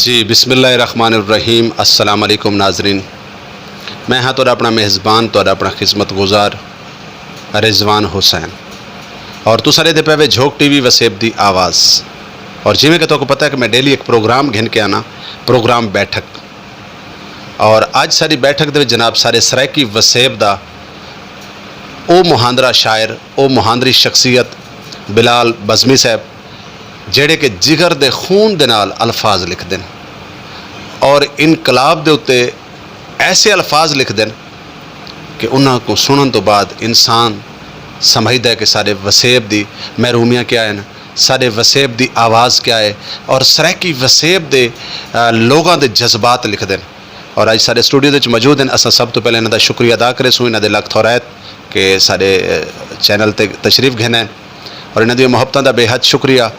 जी बिस्मिल्लाहिर्रहमानिर्रहीम। अस्सलाम वालेकुम नाजरीन, मैं हाँ तो अपना मेज़बान तो अपना खिदमत गुजार रिजवान हुसैन और तुसा दे पे झोंक टीवी वसेब दी आवाज़। और जिमें कि तो पता है कि मैं डेली एक प्रोग्राम घिन के आना, प्रोग्राम बैठक। और आज सारी बैठक दे जनाब सारे सरायकी वसेब दा ओ मुहांदरा शायर, ओ मुहांदरी शख्सियत बिलाल बज़मी साहब, जेड़े कि जिगर दे खून दे नाल अल्फाज लिख दें और इनकलाब दे उत्ते ऐसे अल्फाज लिख दें कि उन्हां को सुनन तो बाद इंसान समझदा है कि सारे वसेब दी महरूमियाँ क्या हैं, सारे वसेब दी आवाज़ क्या है और सरायकी वसेब दे लोगों के जज्बात लिख दें। और अज सारे स्टूडियो में मौजूद हैं। अस सब तो पहले इन्हों का शुक्रिया अदा करे सूँ, इन्होंने लख थोरायत कि सारे चैनल ते तशरीफ घेना है और इन्हों दी मुहब्बतां दा बेहद शुक्रिया।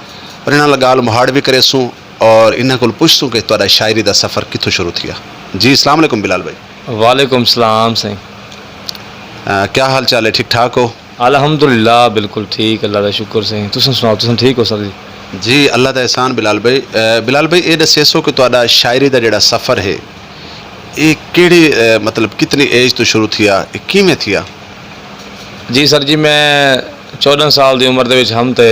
और इन्होंने गाल मुहाड़ भी करे सूँ और इन्हों को पुछ सूँ कि तुहाडा शायरी का सफ़र कितों शुरू किया। जी अस्सलाम वालेकुम बिलाल भाई। वालेकुम सलाम सही। क्या हाल चाल है, ठीक ठाक हो? अल्हम्दुलिल्लाह बिल्कुल ठीक, अल्लाह का शुक्र सही। तुम सुनाओ, तुम ठीक हो सर? जी अल्लाह का एहसान। बिलाल भाई ये दसो कि तुहाडा शायरी का जिहड़ा सफ़र है ये केड़ी मतलब कितनी एज तो शुरू थिया, किवें थिया? जी सर जी, मैं 14 साल की उम्र के हम तो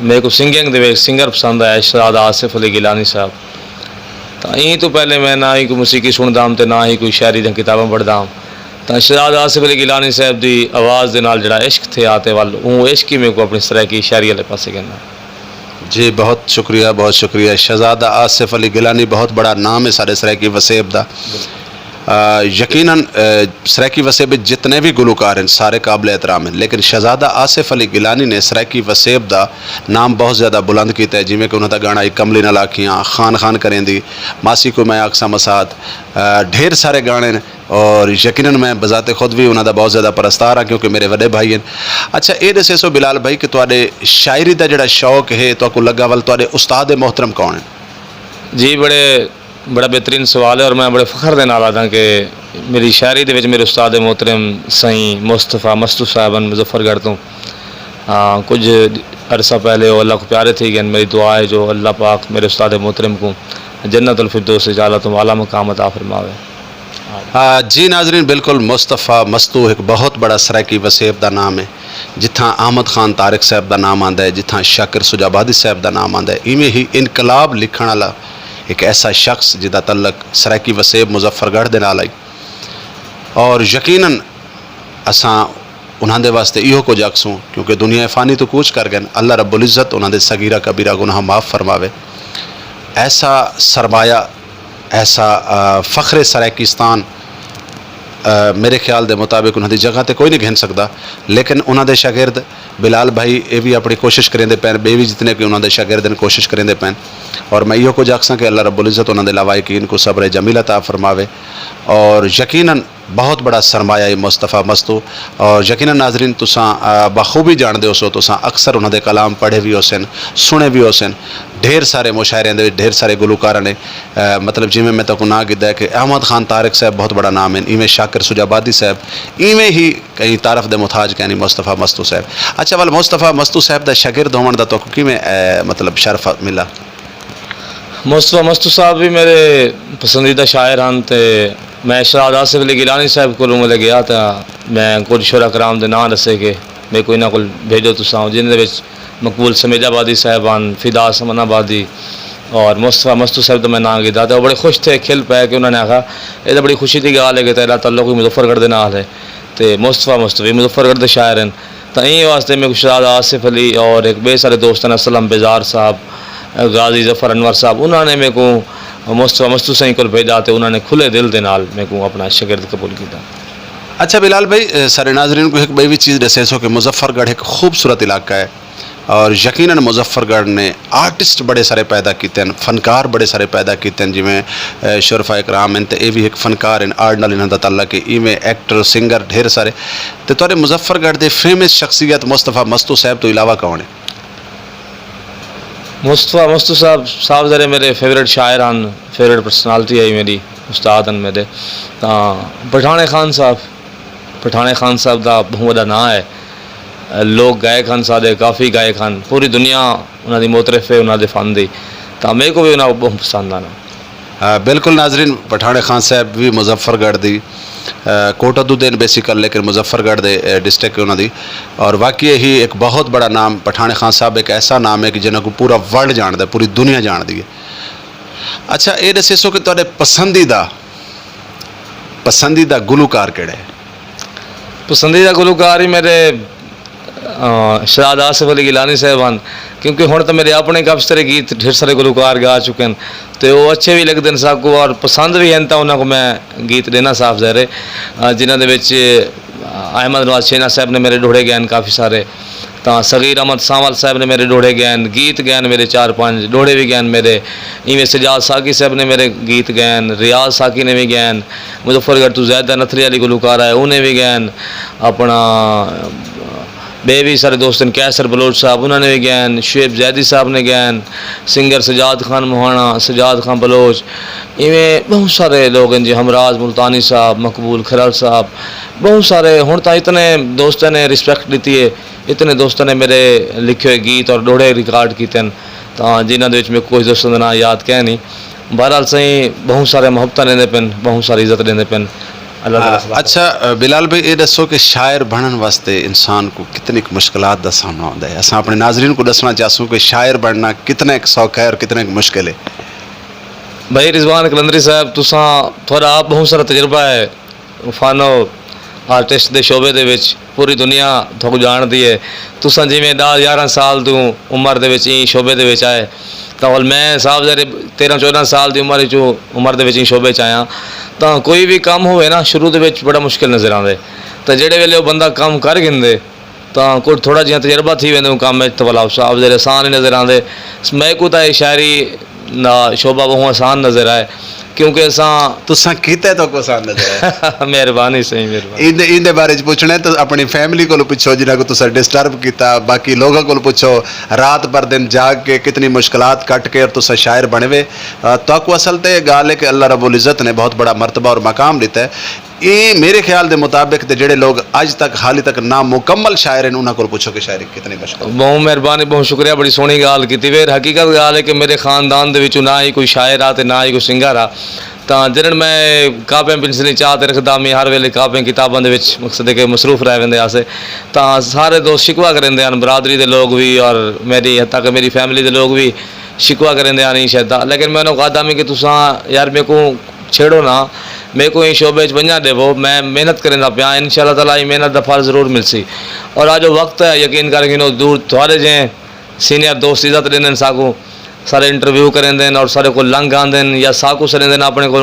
मेरे को सिंगिंग दे सिंगर पसंद आया, शहजाद आसिफ अली गिलानी साहब। तो यहीं तो पहले मैं ना ही कोई मुसीकी सुनदा तो ना ही कोई शायरी दी किताबें पढ़दा। तो शहजाद आसिफ अली गिलानी साहब की आवाज़ के नाल जिहड़ा इश्क थे आते वाल वो इश्क ही मेरे को अपनी सराय की शायरी वाले पासे कहना। जी बहुत शुक्रिया, बहुत शुक्रिया। शहजादा आसिफ अली गिलानी बहुत बड़ा नाम है सारे सरायकी वसेब का। यकीनन सरायकी वसेब जितने भी गुलकार हैं सारे काबिल एहतराम हैं, लेकिन शहजादा आसिफ अली गिलानी ने सरायकी वसेब का नाम बहुत ज़्यादा बुलंद किया है। जिमें कि उन्होंने गाना कमली न लाखियाँ, खान खान करें दी, मासी को मैं आक्सा मसाद, ढेर सारे गाने ने। और यकीनन मैं बजाते खुद भी उन्होंने बहुत ज़्यादा परस्तार हाँ क्योंकि मेरे बड़े भाई हैं। अच्छा ये दसो बिलाल भाई कि तुहाडे शायरी का जिहड़ा शौक है तो लगा वाल तुहाडे उस्ताद मोहतरम कौन है? जी बड़ा बेहतरीन सवाल है और मैं बड़े फ़ख्र के नाल आदा कि मेरी शायरी दे विच मेरे उस्ताद मोहतरम सही मुस्तफ़ा मस्तू साहबन मुजफ्फरगढ़ तो कुछ अरसा पहले वो अल्लाह को प्यारे थे गए। मेरी दुआ है जो अल्लाह पाक मेरे उस्ताद मोहतरम को जन्नतुल फिरदौस जाला तुम आला मकाम अता फरमावे। जी नाजरीन, बिल्कुल मुस्तफ़ा मस्तू एक बहुत बड़ा सरायकी वसेब का नाम है। जिथा अहमद खान तारिक साहब का नाम आता है, जिथा शाकिर सुजाबादी साहब का नाम आता है, इवें ही इनकलाब लिखण वाला एक ऐसा शख्स जिदा तल्लक सरायकी वसेब मुजफ्फरगढ़ दे नाल आई। और यकीनन असां उन्होंने वास्ते इहो कुछ आखसूँ क्योंकि दुनिया फ़ानी तो कूच कर गए। अल्लाह रब्बुल इज़्ज़त उन्होंने सगीरा कबीरा गुनाह माफ़ फरमावे। ऐसा सरमाया, ऐसा फ़ख्र सरायकिस्तान मेरे ख्याल के मुताबिक उन्होंने जगह तो कोई नहीं घिन सकता। लेकिन उन्होंने शागिर्द बिलाल भाई ये भी अपनी कोशिश करेंदे पैन, बे भी जितने कि उन्होंने शागिर्द ने कोशिश करेंदे पैन। और मैं यो कुछ आखसा कि अल्लाह रब्बुल इज़्ज़त उन्होंने लावाइकीन को सब्र जमील अता फरमावे। और यकीनन बहुत बड़ा सरमाया है मुस्तफ़ा मस्तू। और यकीनन नाजरीन तुसां बखूबी जानते हो सो, तुसां अक्सर उन्होंने कलाम पढ़े भी हो सन, सुने भी हो सन। ढेर सारे मुशायरे दे ढेर सारे गुलकार ने मतलब जिमें मैं तक ना गिदा है कि अहमद खान तारिक साहब बहुत बड़ा नाम है, इवें शाकिर सुजाबादी साहब, इवें ही कहीं तारफ दे मुताज कहनी मुस्तफ़ा मस्तू साहब। अच्छा वाल मुस्तफ़ा मस्तू साहब का शागिर्द होने का तो किवें मतलब शर्फ मिला? मुस्तफ़ा मस्तू साहब भी मेरे पसंदीदा शायर हैं। तो मैं शहजाद आसिफ अली गिलानी साहब को मिल गया तो मैं कुछ शुरा कराम के नाम दसे कि मैं कोई ना कोई भेजो तुसां, जिन्हें मकबूल समीदाबादी साहबान, फिदा समनाबादी और मुस्तफ़ा मस्तू साहब तो मैं ना गिदा। तो बड़े खुश थे, खिल पाए कि उन्होंने आखा ये तो बड़ी खुशी की गल है कि तेरा तल्लुक कोई मुजफ्फरगढ़ के नाल है। तो मुस्तफ़ा मस्तू भी मुजफ्फरगढ़ के शायर हैं। तो यही वास्ते मैं शहजाद आसिफ अली और एक बे सारे दोस्त हैं, असलम बेजार साहब, गाजी जफ़र अनवर साहब, उन्होंने मेरे को मुस्तफ़ा मस्तू सही को भेजा तो उन्होंने खुले दिल के नाल मेरे को अपना शागिर्द कबूल किया। अच्छा बिलाल भाई, सारे नाजरीन को एक बई भी चीज़ दसे सो कि मुजफ्फरगढ़ एक खूबसूरत इलाका है और यकीनन मुजफ्फरगढ़ ने आर्टिस्ट बड़े सारे पैदा किए हैं, फनकार बड़े सारे पैदा किए हैं। जिमें शुरफा इकराम हैं तो ये भी एक फनकार हैं, आर्ट नाल इन्हां दा तल्लक है। इवें एक्टर सिंगर ढेर सारे। तो तुहाडे मुजफ्फरगढ़ के फेमस शख्सियत मुस्तफ़ा मस्तू साहब तो इलावा कौन है? मुस्तफ़ा मस्तू साहब जरे मेरे फेवरेट शायर हैं, फेवरेट पर्सनालिटी है मेरी, उस्ताद हैं मेरे। पठाने खान साहब का बहुत बड़ा नाम है। लोग गायक हैं सारे, काफ़ी गायक हैं, पूरी दुनिया उन्होंने मोतरफ है उन्होंने फन की। तो मेरे को भी उन्हें बहुत पसंद आना। बिल्कुल नाजरीन, पठान खान साहब भी मुजफ्फरगढ़ दी कोटअदुद्दीन बेसिकल लेकिन मुजफ्फरगढ़ दे डिस्ट्रिक्ट है उन्होंने, और वाकई ही एक बहुत बड़ा नाम पठान खान साहब एक ऐसा नाम है कि जिन्हों को पूरा वर्ल्ड जानता है, पूरी दुनिया जानती है। अच्छा ये दसो कि तुहाडे पसंदीदा गुलूकार किहड़ा है? पसंदीदा गुलूकार ही मेरे शहजाद आसिफ अली गिलानी साहब हैं, क्योंकि हुण तो मेरे अपने काफ़ी सारे गीत ढेर सारे गुलूकार गा चुके हैं, तो वो अच्छे भी लगते हैं सबको और पसंद भी हैं, तो उन्होंने मैं गीत देना साफ ज़ाहिर है। जिन्होंने अहमद नवाज शेना साहब ने मेरे ढोड़े गए काफ़ी सारे, तो सगीर अहमद सावल साहब ने मेरे ढोड़े गए, गीत गए मेरे 4-5 ढोड़े भी गए मेरे। इवें सजाद साकी साहब ने मेरे गीत गए, रियाज साकी ने भी गए, मुजफ्फरगढ़ तो ज़ैदा नथरी अली गुलूकार है उन्हें भी गए, अपना बे भी सारे दोस्त हैं कैसर बलोच साहब उन्होंने भी गए, शुएब जैदी साहब ने गए, सिंगर सजाद खान मोहाना, सजाद खान बलोच, इवें बहुत सारे लोग हैं जी, हमराज मुल्तानी साहब, मकबूल खरल साहब, बहुत सारे। हुण तो इतने दोस्तों ने रिस्पैक्ट दी है, इतने दोस्तों ने मेरे लिखे हुए गीत और डोड़े रिकॉर्ड किए हैं, तो जिन्होंने मैं कोई दोस्तों का नाम याद कह नहीं। बहरहाल सही बहुत सारे मुहब्बत देंदे पेन, बहुत सारी इज्जत देंदे पेन। अच्छा बिलाल भाई ये दसो कि शायर बनने वास्ते इंसान को कितनी मुश्किलात का सामना होता है? अस अपने नाजरीन को दसना चाहूँ कि शायर बनना कितना एक सौखा है और कितना एक मुश्किल है। भाई रिजवान कलंदरी साहब तुसा थोड़ा आप बहुत सारा तजर्बा है फानो आर्टिस्ट के शोबे दे विच, पूरी दुनिया थोक जानती है। तुसा जिमें 10-11 साल तू उम्र के शोबे दे विच आए, तो मैं साहब जरे 13-14 साल की उम्र के शोबे आया, तो कोई भी काम होवे ना शुरू के बड़ा मुश्किल नज़र आते, तो जेड़े वेले वो बंदा काम कर गिंदे तो कोई थोड़ा जिहा तजर्बा थी वेंदे काम तो भला साहब जरे आसान ही नज़र आते। मैं को तो शायरी ना शोबा बहुत आसान नज़र आए, क्योंकि तुसा कीता तो आसान नज़र आए। मेहरबानी सही मेहरबानी। इंदे बारे च पुछना है तो अपनी फैमिली को पूछो जिन्हों को तुसा डिस्टर्ब किया, बाकी लोगों को पूछो रात भर दिन जाग के कितनी मुश्किलात कट के और तुसा शायर बने तो असल तो गाल है कि अल्लाह रब्बुल इज़्ज़त ने बहुत बड़ा मरतबा और मकाम दिता है। ये मेरे ख्याल के मुताबिक तो जेडे लोग अज तक हाली तक नामुकम्मल शायर हैं उन्होंने को पूछो कि शायरी कितनी मुश्किल। बहुत मेहरबानी, बहुत शुक्रिया, बड़ी सोहनी गाल की। फिर हकीकत गाल है कि मेरे खानदान के ना ही कोई शायर आ ना ही कोई सिंगर आ, तो जिन मैं कापियां पेंसिलें चाह तो रखता, मैं हर वेले कापियां किताबों के मकसद है कि मसरूफ रह वेंदे आसे, तो सारे दोस्त शिकवा करेंदे हैं, बरादरी के लोग भी और मेरी तक मेरी फैमिली के लोग भी शिकवा करेंदे हैं नहीं शायद। लेकिन मैं उन्होंने कहा कि तुसा यार मेरे को छेड़ो ना, मेरे को शोबे वंजा देवो, मैं मेहनत करेंदा पाया, इंशाअल्लाह ताला मेहनत का फल जरूर मिलसी। और आज वक्त है यकीन करके दूर थोड़े जे सीनियर दोस्त इज्जत देंगे साकू, सारे इंटरव्यू करेंदे और सारे को लंघ आंदे या साकू सरेंदे अपने को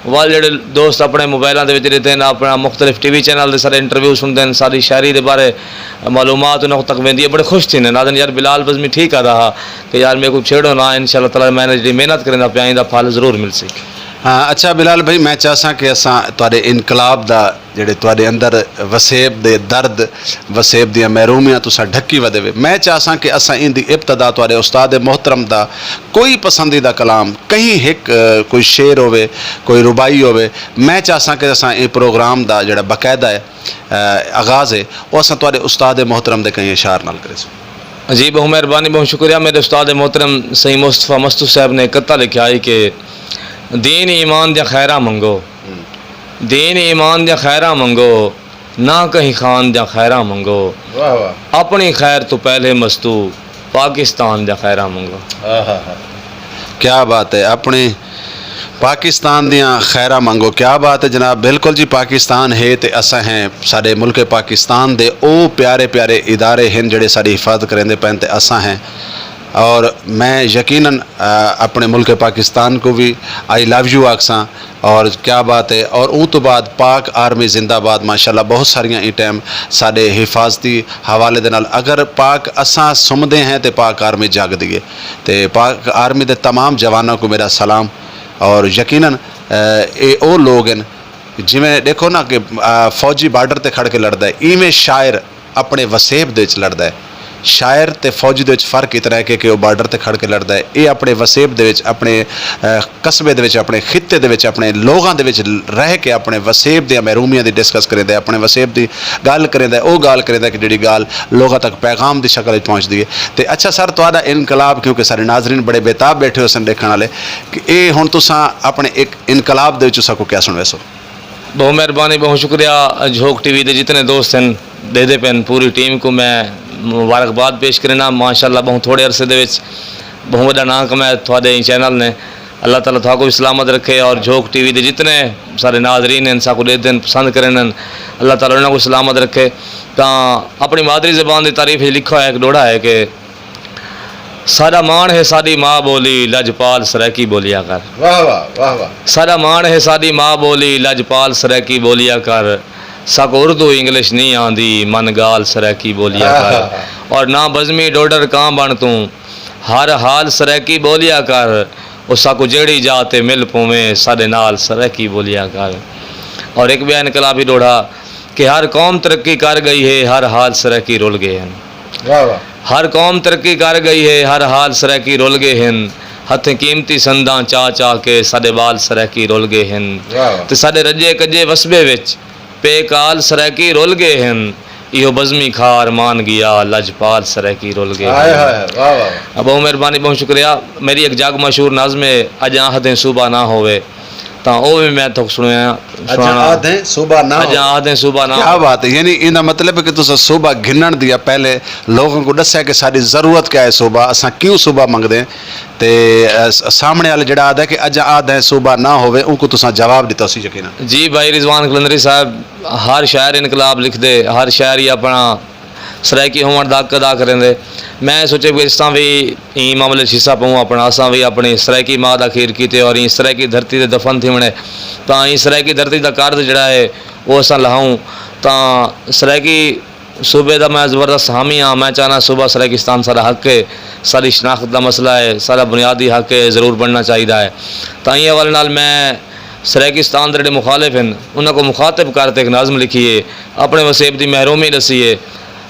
वाल जेडे दोस्त अपने मोबाइलों के रहते हैं अपना मुख्तलिफ टीवी चैनल के सारे इंटरव्यू सुनते हैं, सारी शायरी के बारे मालूमात उन्होंने तक वेंदी है, बड़े खुश थी नादन यार बिलाल बज़मी ठीक आ रहा कि यार मेरे को छेड़ो ना, इंशाअल्लाह ताला मैंने जी मेहनत करेंदा पाया इहदा फल जरूर मिलसी। हाँ अच्छा बिलाल भाई मैं चाहसा कि असा तुहाडे इनकलाब दा जेडे तुहाडे अंदर वसेब दे दर्द वसेब दियां महरूमियां तुसा ढक्की वदेवे, मैं चाहसा कि असा इंदी इब्तदा तुहाडे उस्ताद मोहतरम दा कोई पसंदीदा कलाम कहीं एक कोई शेर होवे कोई रुबाई होवे, मैं चाहसा कि असा ये प्रोग्राम दा जेड़ा बाकायदा है आगाज़ है वो असा तुहाडे उस्ताद मोहतरम दे कहीं इशार नाल करे। जी बहुत मेहरबानी, बहुत शुक्रिया। मेरे उस्ताद मोहतरम सही मुस्तफ़ा मस्तू साहब ने कत्ता लिखा है कि दीन ईमान या खैरा मंगो, दीन ईमान या खैरा मंगो, ना कहीं खान या खैरा मंगो, वाह वाह, अपनी खैर तो पहले मस्तू पाकिस्तान या खैरा मंगो। क्या बात है, अपने पाकिस्तान दियाँ खैरा मंगो, क्या बात है जनाब। बिल्कुल जी पाकिस्तान है तो असा हैं, साढ़े मुल्क पाकिस्तान दे ओ प्यारे प्यारे इदारे हैं जेडे साड़ी हिफाजत करेंदे पैन ते असा हैं, और मैं यकीनन अपने मुल्क पाकिस्तान को भी आई लव यू आखसा, और क्या बात है। और उन तो बाद पाक आर्मी जिंदाबाद माशाल्लाह, बहुत सारिया ई टाइम साढ़े हिफाजती हवाले दे नाल अगर पाक असा सुमदे हैं तो पाक आर्मी जागदी है, तो पाक आर्मी के तमाम जवानों को मेरा सलाम। और यकीनन ये वो लोग हैं जिमें देखो ना कि फौजी बार्डर ते खड़ के लड़ता है, इवें शायर अपने वसेब दे लड़ता है, शायर ते फौजी दे विच फर्क इतना है कि वो बार्डर ते खड़ के लड़दा है, ये अपने वसेब दे विच अपने कस्बे दे विच अपने खित्ते दे विच अपने लोगां दे विच रह के अपने वसेब दी महरूमियां दी डिस्कस करेंदा है, अपने वसेब दी गल करेंदा है, वो गल करेंदा कि जिहड़ी गल लोगां तक पैगाम दी शक्ल विच पहुंचदी है। ते अच्छा सर तुहाडा इनकलाब, क्योंकि सारे नाजरीन बड़े बेताब बैठे हो सन देखने वाले, कि ये हुण तुसां अपने एक इनकलाब दे विच तुसां को क्या सुनवेसो? बहुत मेहरबानी, बहुत शुक्रिया। झोंक टीवी के जितने दोस्त हैं दे दे पेन पूरी टीम को मैं मुबारकबाद पेश करना। माशाल्लाह बहुत थोड़े अरसे दे विच बहुत बड़ा नाम कमाया थोड़े चैनल ने। अल्लाह ताला थाको भी सलामत रखे और झोंक टीवी के जितने सारे नाजरीन हैं साको दे दिन पसंद करें, अल्लाह ताला उन्होंने को सलामत रखे। तो अपनी मादरी ज़बान की तारीफ लिखा है, एक डोड़ा है कि सारा मान है साड़ी माँ बोली लजपाल सराकी बोलिया कर। वाह वाह वाह वाह। सारा मान है साड़ी माँ बोली लजपाल सराकी बोलिया कर, सक उर्दू इंग्लिश नहीं आंदी मन गाल सराकी बोलिया कर। और ना बज़मी डोडर कां बन तू हर हाल सराकी बोलिया कर, और सक जेड़ी जाते मिल पोवें साडे नाल सराकी बोलिया कर। और एक बयान इनकलाबी डोड़ा कि हर कौम तरक्की कर गई है हर हाल सराकी रुल गए हैं। वाह वाह। हर कौम तरक्की कर गई है हर हाल सराकी रुल गए हैं, हथ कीमती संदा चा चा के साडे बाल सराकी रुल गए हैं। ते साडे रजे कजे वसबे विच पेकाल सराकी रुल गए हैं, इहो बज़मी खार मान गया लजपाल सराकी रुल गए। बहुत मेहरबानी, बहुत शुक्रिया। मेरी एक जग मशहूर नज़म है अज आहदें सूबा ना होवे, तो वो भी मैं तो सुनिया आधे सुबह ना आधे सुबह ना। क्या बात है, यानी इनका मतलब है कि तुम सुबह गिनन दिया पहले लोगों को दस्या कि साड़ी ज़रूरत क्या है सुबह, असा क्यों सुबह मंगते हैं, तो सामने वाले जड़ा आदा कि अज आधे सुबह ना होवे उनको तुसा जवाब दिता सी यकीन। जी भाई रिजवान कलंदरी साहब, हर शायर इनकलाब लिख दे, हर शायर ही अपना सरायकी होवन दा अदा करेंदे। मैं सोचे कि इस तरह भी ई मामले हिस्सा पाऊँ अपना, असा भी अपनी सरायकी माँ का खीर की और ई सरायकी धरती से दफन थी बने, तो ई सरायकी धरती का कार्ड जड़ा है वो असा लहाऊँ। तो सरायकी सूबे का मैं ज़बरदस्त हामी हाँ। मैं चाहना सूबा सरायकिस्तान सारा हक है, सारी शनाख्त का मसला है, सारा बुनियादी हक है, ज़रूर बनना चाहिए है। तो ई हवाले नाल मैं सरायकिस्तान के जो मुखालिफ हैं उन्होंने मुखातिब करते एक नाज़म लिखी है, अपने वसेब की महरूमी दसी है,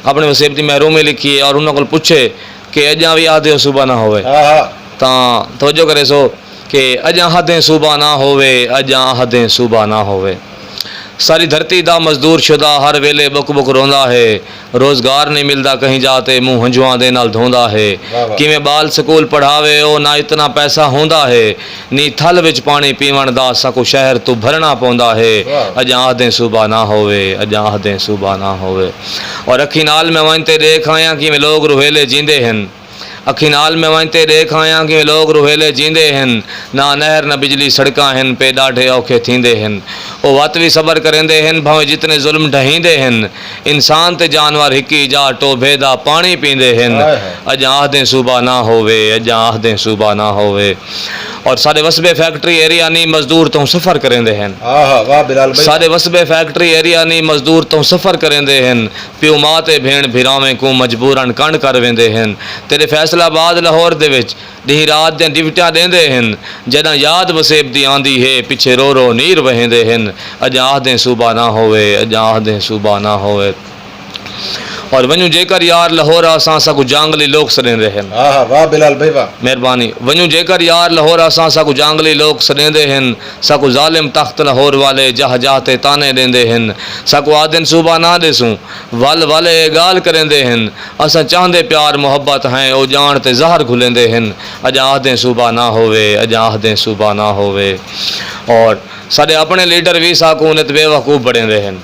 अपने वसेब की महरूमी लिखी है और उन्होंने पूछे कि अजा भी आधे सूबा ना होवे, तो तवज्जो करे सो कि अजा हदें सूबा ना होवे, अजा हदें सूबा ना होवे। सारी धरती दा मजदूर शुदा हर वेले बुक बुक रोंदा है, रोज़गार नहीं मिलता कहीं जाते मुँह हंजुआ दे नाल धोंदा है। किवें बाल स्कूल पढ़ावे ओ ना इतना पैसा होंदा है, नी थल विच पानी पीवण दा सकू शहर तू भरना पौंदा है। अजा आधे सूबा ना होवे, अजा आधे सूबा ना होवे। और अखी नाल मैं वनते देख आया किवें लोग रुहेले जींदे हैं, अखी नाल में वनते देख आया कि लोग रुहेले जींदे हैं, ना नहर न बिजली सड़कां हैं पे ॾाढे औखे थींदे हैं। वो वत भी सबर करेंदे हैं भावें जितने जुल्म ढहींदे हैं, इंसान ते जानवर हिकी जा टोभे दा पानी पींदे हैं। अज आखदें सूबा ना होवे, अज आखदें सूबा ना होवे। और सारे वसबे फैक्ट्री एरिया नहीं मजदूर तो सफ़र करेंदे हैं, सारे वसबे फैक्ट्री एरिया नहीं मजदूर तो सफ़र करेंदे हैं। प्यो माँ ते भेण भिरावें को मजबूरन कंड कर वेंदे हैं। तेरे फैसलाबाद लाहौर दे विच ॾींहुं रात दियां ड्यूटियां देंदे हैं, जॾहिं याद वसेब दी आंदी है पिछे रो रो नीर वहेंदे हैं। अज आखदें सूबा ना होवे, अज आखदें सूबा ना होवे। और वञूं जेकर यार लाहौर असां सां जांगली लोग सॾेंदे हैं। वाह बिलाल भाई वाह, मेहरबानी। वञूं जेकर यार लाहौर असां सां जांगली लोग सॾेंदे हैं, साकू ज़ालिम तख्त लाहौर वाले जह जह ते ताने ॾेंदे हैं। साकू आदिन सूबा ना ॾिसूं वल वाले गाल करेंदे हैं, असां चाहंदे प्यार मोहब्बत हैं ओ जान ते ज़हर घुलेंदे हैं। अज आखदें सूबा ना होवे, अज आखदें सूबा ना होवे। और साडे अपने लीडर भी साकू नित बेवकूफ़ बणेंदे हैं।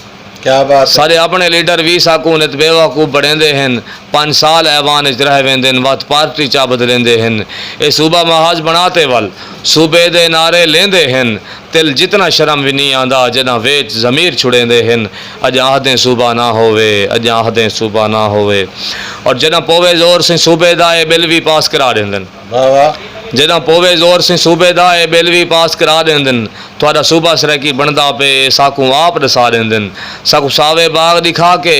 क्या बात। सारे अपने लीडर भी साकू नित बेवकूफ़ बणेंदे हैं, 5 साल ऐवान रह वेंदे वत पार्टी चा बदलेंदे हैं। ये सूबा महाज बनाते वल सूबे दे नारे लेंदे हैं, तिल जितना शर्म भी नहीं आंदा जना वेच ज़मीर छुड़ेंदे हैं। अज आखदें सूबा ना होवे, अज आखदें सूबा ना होवे। और जना पोवे ज़ोर से सूबे दा ये बिल भी पास करा देंदे, जदा पोवे ज़ोर से सूबे दा ये बिल भी पास करा देंदे। थोड़ा सूबा सरायकी बनदा पे साकू आप दसा देंदे, साकू सावे बाग दिखा के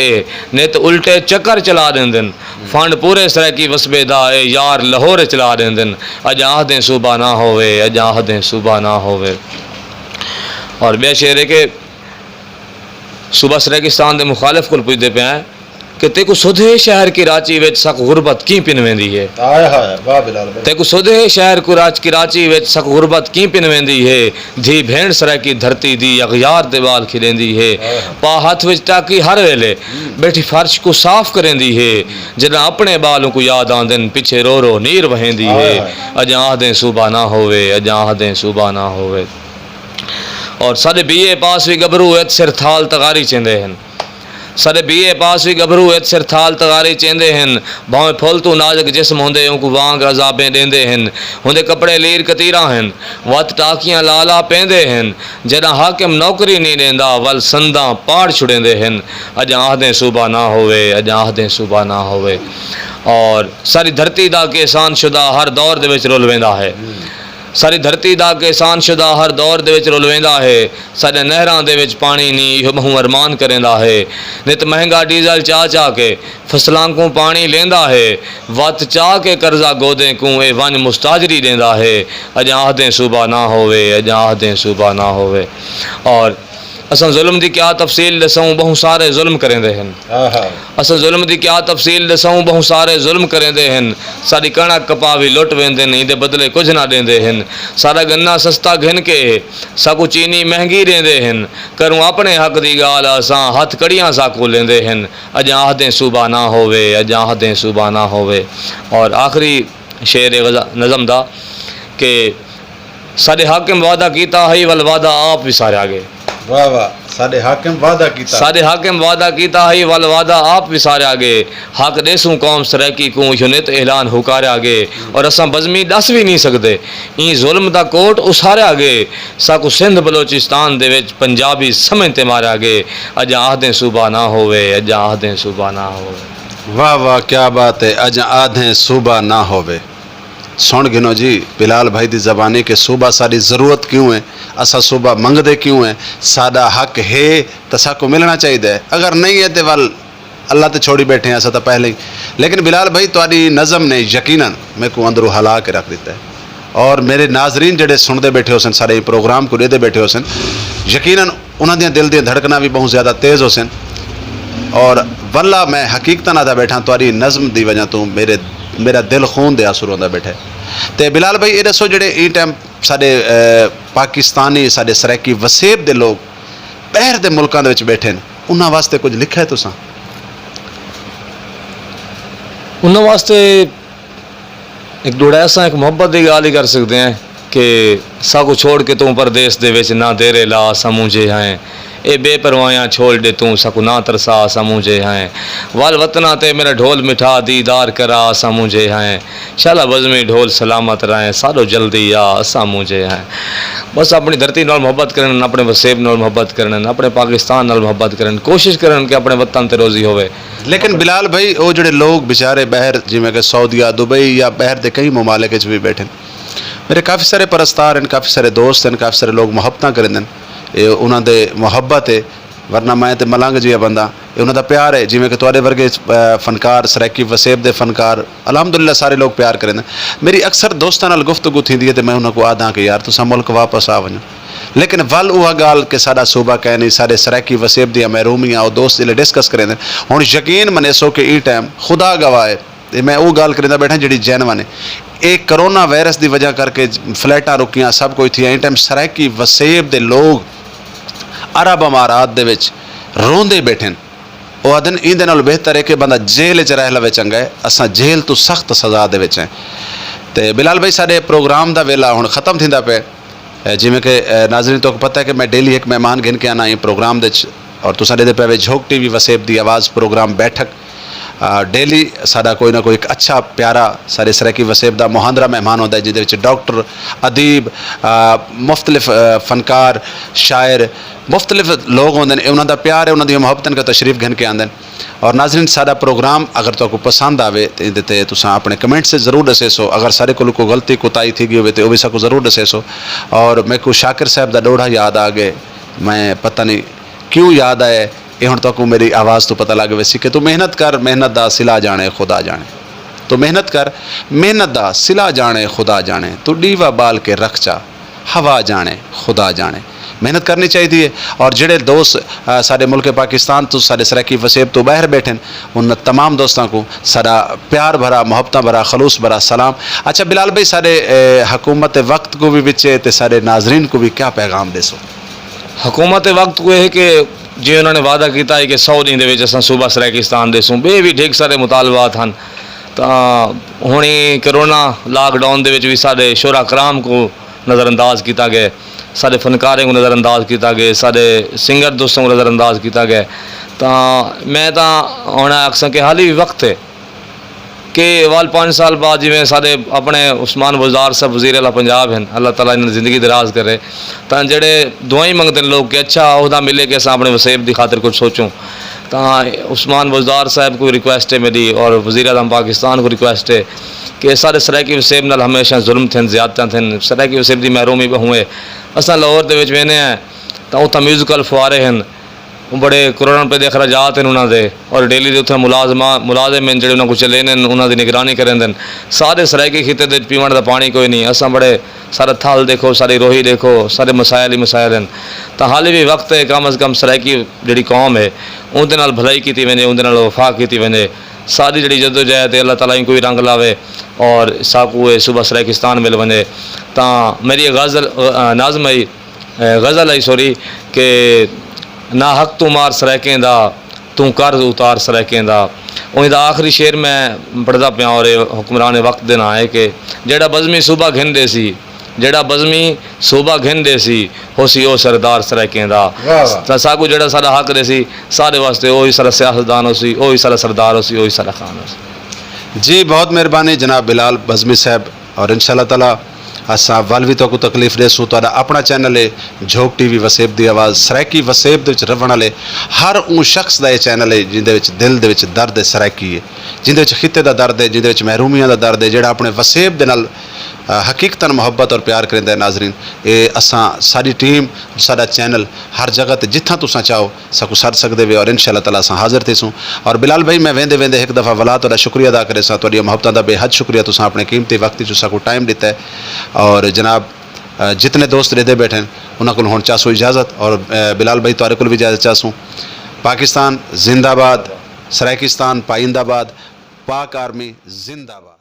नित उल्टे चक्कर चला देंदे। फंड पूरे सरायकी वसबे दा ए यार लाहौर चला देंदे। अज आखदें सूबा ना होवे, अज आखदें सूबा ना होवे। और बे शेर है कि सूबा सरायकिस्तान के मुखालिफ को पुछते पे हैं कि तेको सुधे शहर की रांची विच सक गुरबत की पिन वेंदी है। आया है वाह बिलाल भाई। तेको सुधे शहर की रांची विच सक गुरबत की पिन वेंदी है। धी भेण सराय की धरती दी अगयार दीवाल खिलेंदी है। पा हथ विच टाकी हर वेले बैठी फर्श को साफ करेंदी है। जदा अपने बालों को याद आंदन पीछे रो रो नीर वहेंदी है। अजा आदे सुबह ना होवे, अजा आदे सुबह ना होवे। और साडे बीए पास भी गबरू एत सिर थाल तगारी चेंदे हन। साडे बीए पास भी गबरू एत सिर थाल तगारी चेंदे हन। भावें फुलतू नाजुक जिस्म होंदे उनको वांग अजाबें देंदे हन। होंदे कपड़े लीर कतीरा हन, वत टाकियां लाला पेंदे हन। जदा हाकिम नौकरी नहीं देंदा वल संदा पाड़ छुड़ेंदे हन। अजा आदे सुबह ना होवे, अजा आदे सुबह ना होवे। और सारी धरती दा किसान शुदा हर दौर दे विच रुल वेंदा है। सारी धरती दा किसान शुदा हर दौर दे विच रुल वेंदा है। साडे नहरां दे विच पानी नहीं इहो महू अरमान करेंदा है। नित महंगा डीजल चा चा के फसलां को पानी लेंदा है। वत चा के कर्जा गोदे को ए वन मुस्ताजरी देंदा है। अजा आदे सुबह ना होवे, अजा आदे सुबह ना होवे। और असां जुल्म दी क्या तफसील दसूं बहु सारे जुल्म करेंदे हन। असां जुल्म दी क्या तफसील दसूं बहु सारे जुल्म करेंदे हन। साडी कणक कपा भी लुट वेंदे न इहदे बदले कुछ ना देंदे हन। सारा गन्ना सस्ता घिन के साकू चीनी महंगी देंदे हन। करूं अपने हक दी गाल असां हथ कड़ियां साकू लेंदे हन। अजा आदे सुबह ना होवे, अजा आदे सुबह ना होवे। और आखिरी शेर नज़म दा कि साडे हाकिम वादा कीता है वल वादा आप विसारिया गए। वाह वाह। साडे हाकिम वादा कीता, साडे हाकिम वादा कीता है वल वादा आप विसारिया गए। हक देसूं कौम सरैकी को युनित ऐलान हुकारिया गए। और असां बज़मी दस भी नहीं सकते ई जुल्म दा कोट उसारिया गए। साकू सिंध बलोचिस्तान दे विच पंजाबी समझ ते मारिया गए। अजा आदे सुबह ना होवे, अजा आदे सुबह ना होवे। वाह वाह क्या बात है। अज आधे सूबा ना होवे। सुन गिनो जी बिलाल भाई दी ज़बानी के सूबा साड़ी ज़रूरत क्यों है, असा सूबा मंगदे क्यों है, साडा हक है तो साको मिलना चाहिए। अगर नहीं है तो वल अल्लाह तो छोड़ी बैठे हैं असा तो पहले ही। लेकिन बिलाल भाई तुहाडी नज़म ने यकीनन मेरे को अंदरों हला के रख दिता है। और मेरे नाजरीन जड़े सुनते बैठे हो सन सारे प्रोग्राम को देते बैठे हो सन, यकीनन उन्होंने दिल दी धड़कना भी बहुत ज़्यादा तेज़ हो सन। और वल्ला मैं हकीकत ना बैठा तुहाडी नज़म की वजह तो मेरा दिल खून दे आंसू रोंदा बैठा। तो बिलाल भाई ये दसो जेडे ई टाइम साडे पाकिस्तानी साडे सरैकी वसेब दे लोग बाहर दे मुल्कां दे विच बैठे न, उन्हां वास्ते कुछ लिखा है तुसां? उन्होंने वास्ते एक डोड़ा एक मुहब्बत की गाल ही कर सकते हैं कि साकू छोड़ के तू परदेस दे विच ना तेरे ला समूझे हैं। ए बेपरवाहियाँ छोड़ दे तू सकू ना तरसा समूझे हैं। वाल वतना ते मेरा ढोल मिठा दीदार करा समूझे हैं। शाला बज़मी ढोल सलामत रहें सारो जल्दी आ समूझे हैं। बस अपनी धरती नाल मुहब्बत करन, अपने वसेब नाल मुहब्बत करन, अपने पाकिस्तान नाल मुहब्बत करन, कोशिश करन कि अपने वतन ते रोजी होवे। लेकिन बिलाल भाई वो जोड़े लोग बेचारे बाहर जिमें कि सऊदीया दुबई या बाहर के कई ममालिक भी बैठे, मेरे काफ़ी सारे परस्तार हैं, काफ़ी सारे दोस्त हैं, काफ़ी सारे लोग मुहब्बत करेंगे। ये उन्होंने मुहब्बत है, वरना मैं तो मलंग जी बंदा ये उन्होंने प्यार है। जिमें कि तुहाडे वर्गे फनकार सरैकी वसेब दे फनकार अलहमदुलिल्लाह सारे लोग प्यार करेंगे। मेरी अक्सर दोस्तों नाल गुफ्तगू थी है तो मैं उन्होंने आदा कि यार तुसा मुल्क वापस आ वञो। लेकिन वल वह गाल कि साडा सूबा कै नहीं, साडे सरैकी वसेब दी महरूमियाँ और दोस्त जिले डिस्कस करेंगे। हुण यकीन मनेसो कि ई टाइम खुदा गवाह है मैं वो गाल करेंदा बैठा जी जैनवन है। एक करोना वायरस की वजह करके फ्लैटां रुकियां सब कुछ थी। ई टाइम सरैकी वसेब दे लोग अरब अमारात दे विच रोंदे बैठे। वो आदन इंदे नाल बेहतर है कि बंदा जेल च रह लवे चंगा है। असां जेल तो सख्त सज़ा दे विच हैं। तो बिलाल भाई साडे प्रोग्राम का वेला हुण ख़त्म थींदा पे। जिमें कि नाज़रीन तो पता है कि मैं डेली एक मेहमान गिन के आना ये प्रोग्राम दे और तुसां दे पे झोंक टीवी वसेब दी आवाज़ प्रोग्राम बैठक डेली साडा कोई ना कोई एक अच्छा प्यारा सारे सरैकी वसेब दा मुहांदरा मेहमान होता है जिहदे डॉक्टर अदीब मुख्तलिफ फनकार शायर मुख्तलिफ लोग होंगे ने। उन्होंने प्यार है उन्होंने मुहब्बतन का तशरीफ घन के आंदे। और नाज़रीन साडा प्रोग्राम अगर तो पसंद आवे तो ये तुसां अपने कमेंट से ज़रूर दसे सो। अगर सारे को कोई गलती कोताही थी गई हो तो वह भी साकू ज़रूर दसे सो। और मेरे को शाकिर साहब का डोड़ा याद आ गए, मैं पता नहीं क्यों याद आए ये हुण तक मेरी आवाज़ तो पता लग वैसी कि तू मेहनत कर मेहनत दा सिला जाने खुदा जाने। तो मेहनत कर मेहनत दा सिला जाने खुदा जाने। तू डीवा बाल के रख चा हवा जाने खुदा जाने। मेहनत करनी चाहिए और ਜਿਹੜੇ ਦੋਸਤ ਸਾਡੇ ਮੁਲਕ ਪਾਕਿਸਤਾਨ ਤੋਂ ਸਾਡੇ ਸਰਾਇਕੀ ਵਸੇਬ ਤੋਂ ਬਾਹਰ ਬੈਠੇ ਨੇ उन तमाम दोस्तों को सारा प्यार भरा मोहब्बत भरा खलूस भरा सलाम। अच्छा बिलाल भाई सारे हुकूमत वक्त को भी बिचे तो सारे नाजरीन को भी क्या पैगाम देसो? हुकूमत वक्त को है कि जो उन्होंने वादा किया है कि 100 दिन ਦੇ ਵਿੱਚ ਅਸਾਂ सूबा ਸਰਾਇਕਿਸਤਾਨ ਦੇ ਸੂਬੇ ਵੀ ढेर सारे मुतालबात हैं। तो हुणी करोना लॉकडाउन ਦੇ ਵਿੱਚ भी सारे शोरा कराम को नज़रअंदाज किया गया, सारे फनकारें को नज़रअंदाज किया गया, सारे सिंगर दोस्तों को नज़रअंदाज किया गया। तो मैं तो होना आखसा कि हाल ही वक्त है कि वाल 5 साल बाद जिमें सारे अपने उस्मान बुज़दार साहब वज़ीर आला पंजाब हैं, अल्लाह ताला इन्हें ज़िंदगी दराज करे। तो जेड़े दुआई मंगते हैं लोग कि अच्छा अहदा मिले कि अस अपने वसेब की खातिर कुछ सोचूं। तो उस्मान बुज़दार साहब को रिक्वेस्ट है मेरी और वज़ीर आज़म पाकिस्तान को रिक्वेस्ट है कि सारे सरायकी वसेब नाल हमेशा जुल्म थे, ज़्यादतियाँ थे, सरायकी वसेब की महरूमी हुए। असां लाहौर दे विच वेने हैं तो उत्थे म्यूजिकल फुआरे हैं, बड़े करोड़पति के अखराजात हैं उन्होंने और डेली के उत्थे मुलाजिम हैं जो उन्होंने चले ने उन्होंने निगरानी करें दें। सारे सरायकी खिते दे पीवन का पानी कोई नहीं, असां बड़े सारा थल देखो, सारी रोही देखो, सारे मसायल ही मसायल हैं। तो हाल भी वक्त है कम अज़ कम सरायकी जी कौम है उनके नाल भलाई की वजे, उनके वफा की वजे, सारी जी जदोजहद अल्लाह ताला को भी रंग लावे और साकू सूबा सरायकिस्तान मिल वजे। तो मेरी गज़ल नाज़म आई गज़ल आई सॉरी कि ना हक तू मार सरायकें दा तू कर उतार सरायकें दा। उनका आखिरी शेर मैं पढ़ता पाया और हुक्मरान वक्त दे ना है कि जेड़ा बज़मी सूबा घिनदे सी, जेड़ा बज़मी सूबा घिनदे सी होसी ओ सरदार सरायकें दा। तो साकू जेड़ा सारा हक दे सी सारे वास्ते वही सारा सियासतदान हो सी, वही सारा सरदार हो सी, वही सारा खान हो सी। जी बहुत मेहरबानी जनाब बिलाल बज़मी साहब। और इंशाअल्लाह ताला असा वल भी तो तकलीफ देसूँ। तो अपना चैनल है झोक TV वसेब की आवाज़। सरायकी वसेब के रहने वाले हर उन शख्स का यह चैनल है जिंदे दिल दे दर्द है सरायकी है, जिंदे खिते का दर्द है, जिंदे महरूमियां का दर्द है, जोड़ा अपने वसेब के नाल हकीकतन मुहब्बत और प्यार करेंदा है। नाजरीन ये असा सारी टीम साडा चैनल हर जगह ते जिथा तुसा चाहो सकू सर सकते वे और इंशाअल्लाह ताला असा हाजिर थीसूँ। और बिलाल भाई मैं वेंदे वेंदे एक दफ़ा वला तुहाडा शुक्रिया अदा करे सां, तुहाडी मुहब्बतां दा बेहद शुक्रिया, तुसा अपने कीमती वक्त च साकू टाइम दिता है। और जनाब जितने दोस्त रहते बैठे हैं उन्होंने को हुण चाहसूँ इजाज़त और बिलाल भाई तुहाडे कोल भी इजाज़त चाहसूँ। पाकिस्तान जिंदाबाद, सरायकिस्तान पाइंदाबाद, पाक आर्मी जिंदाबाद।